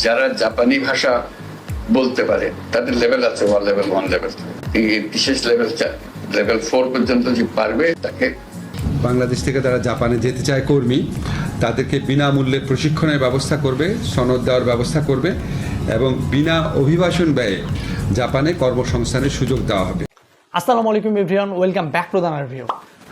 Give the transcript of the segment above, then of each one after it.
যারা জাপানি ভাষা বলতে পারে তাদের লেভেল আছে, লেভেল 1, লেভেল 2, এই বিশেষ লেভেল 4 পর্যন্ত যে পারবে তাকে। বাংলাদেশ থেকে যারা জাপানে যেতে চায় কর্মী, তাদেরকে বিনামূল্যে প্রশিক্ষণের ব্যবস্থা করবে, সনদ দেওয়ার ব্যবস্থা করবে এবং বিনা অভিবাসন ব্যয়ে জাপানে কর্মসংস্থানের সুযোগ দেওয়া হবে। আসসালামু আলাইকুম everyone, welcome back to the review.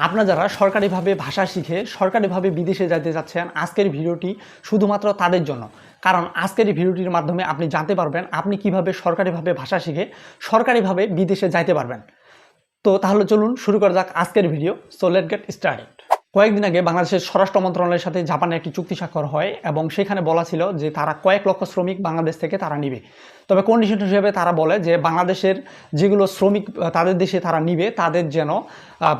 আপনারা যারা সরকারিভাবে ভাষা শিখে সরকারিভাবে বিদেশে যেতে যাচ্ছেন, আজকের ভিডিওটি শুধুমাত্র তাদের জন্য। কারণ আজকের এই ভিডিওটির মাধ্যমে আপনি জানতে পারবেন আপনি কিভাবে সরকারিভাবে ভাষা শিখে সরকারিভাবে বিদেশে যাইতে পারবেন। তো তাহলে চলুন শুরু করা যাক আজকের video. So let's get started. কয়েকদিন আগে বাংলাদেশের স্বরাষ্ট্র মন্ত্রণালয়ের সাথে জাপানের একটি চুক্তি স্বাক্ষর হয় এবং সেখানে বলা ছিল যে তারা কয়েক লক্ষ শ্রমিক বাংলাদেশ থেকে তারা নিবে। তবে কন্ডিশন হিসেবে তারা বলে যে বাংলাদেশের যেগুলো শ্রমিক তাদের দেশে তারা নিবে তাদের যেন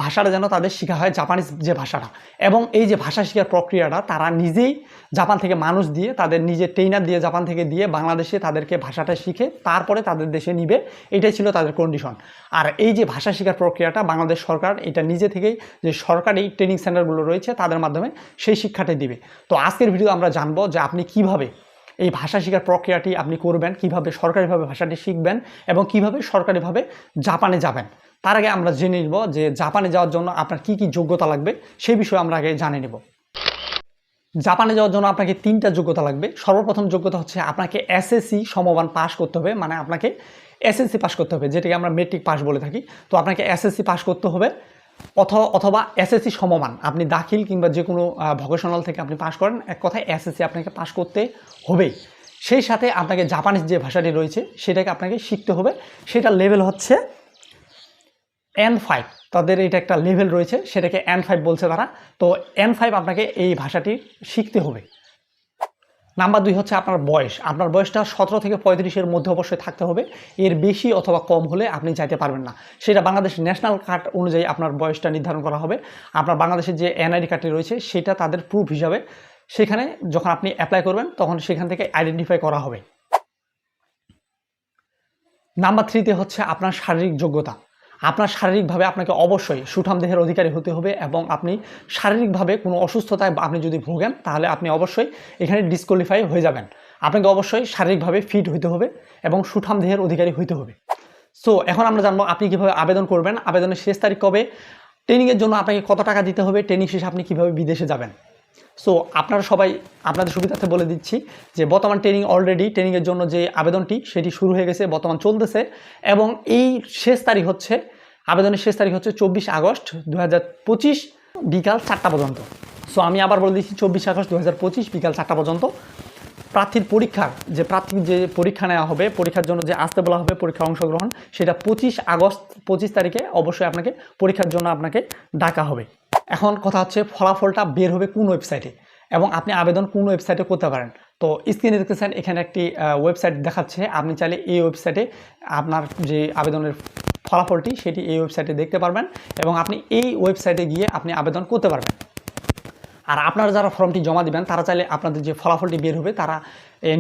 ভাষাটা যেন তাদের শেখা হয় জাপানিজ যে ভাষাটা, এবং এই যে ভাষা শেখার প্রক্রিয়াটা তারা নিজেই জাপান থেকে মানুষ দিয়ে, তাদের নিজের ট্রেনার দিয়ে জাপান থেকে দিয়ে বাংলাদেশে তাদেরকে ভাষাটা শিখে তারপরে তাদের দেশে নিবে। এটাই ছিল তাদের কন্ডিশন। আর এই যে ভাষা শেখার প্রক্রিয়াটা বাংলাদেশ সরকার এটা নিজে থেকেই যে সরকারি ট্রেনিং সেন্টারগুলো রয়েছে তাদের মাধ্যমে সেই শিক্ষাটাই দিবে। তো আজকের ভিডিও আমরা জানবো যে আপনি কিভাবে এই ভাষা শেখার প্রক্রিয়াটি আপনি করবেন, কিভাবে সরকারিভাবে ভাষাটি শিখবেন এবং কিভাবে সরকারিভাবে জাপানে যাবেন। তার আগে আমরা জেনে নিব যে জাপানে যাওয়ার জন্য আপনার কি কি যোগ্যতা লাগবে, সেই বিষয়ে আমরা আগে জানে নেব। জাপানে যাওয়ার জন্য আপনাকে 3টা যোগ্যতা লাগবে। সর্বপ্রথম যোগ্যতা হচ্ছে আপনাকে এসএসসি সমমান পাস করতে হবে, মানে আপনাকে এসএসসি পাস করতে হবে, যেটাকে আমরা মেট্রিক পাস বলে থাকি। তো আপনাকে এসএসসি পাস করতে হবে অথবা এসএসসি সমমান আপনি দাখিল কিংবা যে কোনো ভোকেশনাল থেকে আপনি পাস করেন, এক কথায় এসএসসি আপনাকে পাস করতে হবে। সেই সাথে আপনাকে জাপানিজ যে ভাষাটি রয়েছে সেটাকে আপনাকে শিখতে হবে। সেটা লেভেল হচ্ছে N5। তাদের এটা একটা লেভেল রয়েছে, সেটাকে N5 বলছে তারা। তো N5 আপনাকে এই ভাষাটি শিখতে হবে। নাম্বার 2 হচ্ছে আপনার বয়স। আপনার বয়সটা 17 থেকে 35-এর মধ্যে অবশ্যই থাকতে হবে। এর বেশি অথবা কম হলে আপনি যাইতে পারবেন না। সেটা বাংলাদেশ ন্যাশনাল কার্ড অনুযায়ী আপনার বয়সটা নির্ধারণ করা হবে। আপনার বাংলাদেশের যে এনআইডি কার্ডটি রয়েছে সেটা তাদের প্রুফ হিসাবে সেখানে যখন আপনি অ্যাপ্লাই করবেন তখন সেখান থেকে আইডেন্টিফাই করা হবে। নাম্বার 3তে হচ্ছে আপনার শারীরিক যোগ্যতা। আপনার শারীরিকভাবে আপনাকে অবশ্যই সুঠাম দেহের অধিকারী হতে হবে এবং আপনি শারীরিকভাবে কোনো অসুস্থতায় আপনি যদি ভোগেন তাহলে আপনি অবশ্যই এখানে ডিসকোয়ালিফাই হয়ে যাবেন। আপনাকে অবশ্যই শারীরিকভাবে ফিট হইতে হবে এবং সুঠাম দেহের অধিকারী হইতে হবে। সো এখন আমরা জানবো আপনি কীভাবে আবেদন করবেন, আবেদনের শেষ তারিখ কবে, ট্রেনিংয়ের জন্য আপনাকে কত টাকা দিতে হবে, ট্রেনিং শেষে আপনি কীভাবে বিদেশে যাবেন। সো আপনারা সবাই আপনাদের সুবিধার্থে বলে দিচ্ছি যে বর্তমান ট্রেনিংয়ের জন্য যে আবেদনটি সেটি শুরু হয়ে গেছে, বর্তমান চলতেছে এবং এই শেষ তারিখ হচ্ছে আবেদনের শেষ তারিখ হচ্ছে 24 আগস্ট 2025 বিকাল 4টা পর্যন্ত। সো আমি আবার বলে দিচ্ছি 24 আগস্ট 2025 বিকাল 4টা পর্যন্ত। প্রার্থীর পরীক্ষা নেওয়া হবে, পরীক্ষার জন্য যে আসতে বলা হবে পরীক্ষায় অংশগ্রহণ, সেটা 25 আগস্ট 25 তারিখে অবশ্যই আপনাকে পরীক্ষার জন্য আপনাকে ডাকা হবে। এখন কথা হচ্ছে ফলাফলটা বের হবে কোন ওয়েবসাইটে এবং আপনি আবেদন কোন ওয়েবসাইটে করতে পারেন। তো স্ক্রিনে দেখতেছেন এখানে একটি ওয়েবসাইট দেখাচ্ছে। আপনি চাইলে এই ওয়েবসাইটে আপনার যে আবেদনের ফলাফলটি সেটি এই ওয়েবসাইটে দেখতে পারবেন এবং আপনি এই ওয়েবসাইটে গিয়ে আপনি আবেদন করতে পারবেন। আর আপনারা যারা ফর্মটি জমা দিবেন তারা চাইলে আপনাদের যে ফলাফলটি বের হবে তারা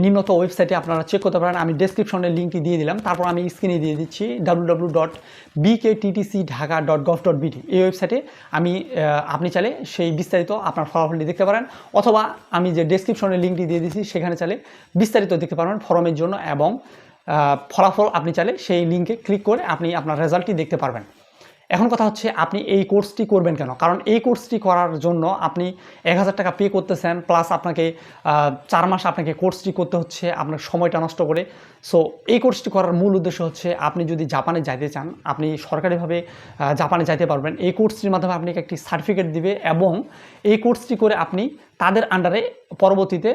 নিম্নত ওয়েবসাইটে আপনারা চেক করতে পারেন। আমি ডেসক্রিপশনে লিঙ্কটি দিয়ে দিলাম, তারপর আমি স্ক্রিনে দিয়ে দিচ্ছি www.bkttc.dhaka.gov.bt এই ওয়েবসাইটে আপনি চাইলে সেই বিস্তারিত আপনার ফলাফলটি দেখতে পারেন, অথবা আমি যে ডেসক্রিপশনে লিঙ্কটি দিয়ে দিচ্ছি সেখানে চাইলে বিস্তারিত দেখতে পারবেন ফর্মের জন্য এবং ফলাফল আপনি চাইলে সেই লিঙ্কে ক্লিক করে আপনি আপনার রেজাল্টটি দেখতে পারবেন। এখন কথা হচ্ছে আপনি এই কোর্সটি করবেন কেন, কারণ এই কোর্সটি করার জন্য আপনি 1000 টাকা পে করতেছেন, প্লাস আপনাকে 4 মাস আপনাকে কোর্সটি করতে হচ্ছে আপনার সময়টা নষ্ট করে। সো এই কোর্সটি করার মূল উদ্দেশ্য হচ্ছে আপনি যদি জাপানে যাইতে চান আপনি সরকারিভাবে জাপানে যাইতে পারবেন। এই কোর্সটির মাধ্যমে আপনাকে একটি সার্টিফিকেট দিবে এবং এই কোর্সটি করে আপনি তাদের আন্ডারে পরবর্তীতে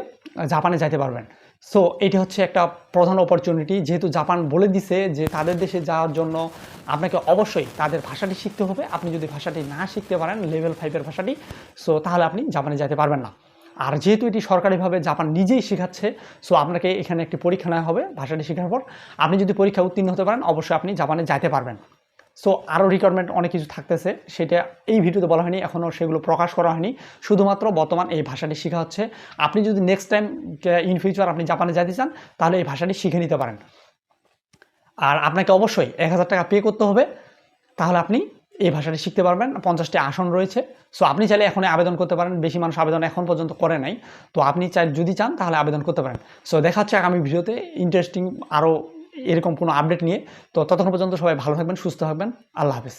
জাপানে যাইতে পারবেন। সো এটি হচ্ছে একটা প্রধান অপরচুনিটি, যেহেতু জাপান বলে দিছে যে তাদের দেশে যাওয়ার জন্য আপনাকে অবশ্যই তাদের ভাষাটি শিখতে হবে। আপনি যদি ভাষাটি না শিখতে পারেন লেভেল 5-এর ভাষাটি, সো তাহলে আপনি জাপানে যেতে পারবেন না। আর যেহেতু এটি সরকারিভাবে জাপান নিজেই শেখাচ্ছে, সো আপনাকে এখানে একটি পরীক্ষা নেওয়া হবে। ভাষাটি শেখার পর আপনি যদি পরীক্ষা উত্তীর্ণ হতে পারেন অবশ্যই আপনি জাপানে যেতে পারবেন। সো আরও রিকোয়ারমেন্ট অনেক কিছু থাকতেছে, সেটা এই ভিডিওতে বলা হয়নি, এখনও সেগুলো প্রকাশ করা হয়নি। শুধুমাত্র বর্তমান এই ভাষাটি শেখা হচ্ছে। আপনি যদি নেক্সট টাইম ইন ফিউচার আপনি জাপানে যেতে চান তাহলে এই ভাষাটি শিখে নিতে পারেন। আর আপনাকে অবশ্যই 1000 টাকা পে করতে হবে, তাহলে আপনি এই ভাষাটি শিখতে পারবেন। 50টি আসন রয়েছে। সো আপনি চাইলে এখনই আবেদন করতে পারেন। বেশি মানুষ আবেদন এখন পর্যন্ত করে নাই। তো আপনি যদি চান তাহলে আবেদন করতে পারেন। সো দেখা হচ্ছে আগামী ভিডিওতে ইন্টারেস্টিং আরও এরকম কোনো আপডেট নিয়ে। তো ততক্ষণ পর্যন্ত সবাই ভালো থাকবেন, সুস্থ থাকবেন। আল্লাহ হাফেজ।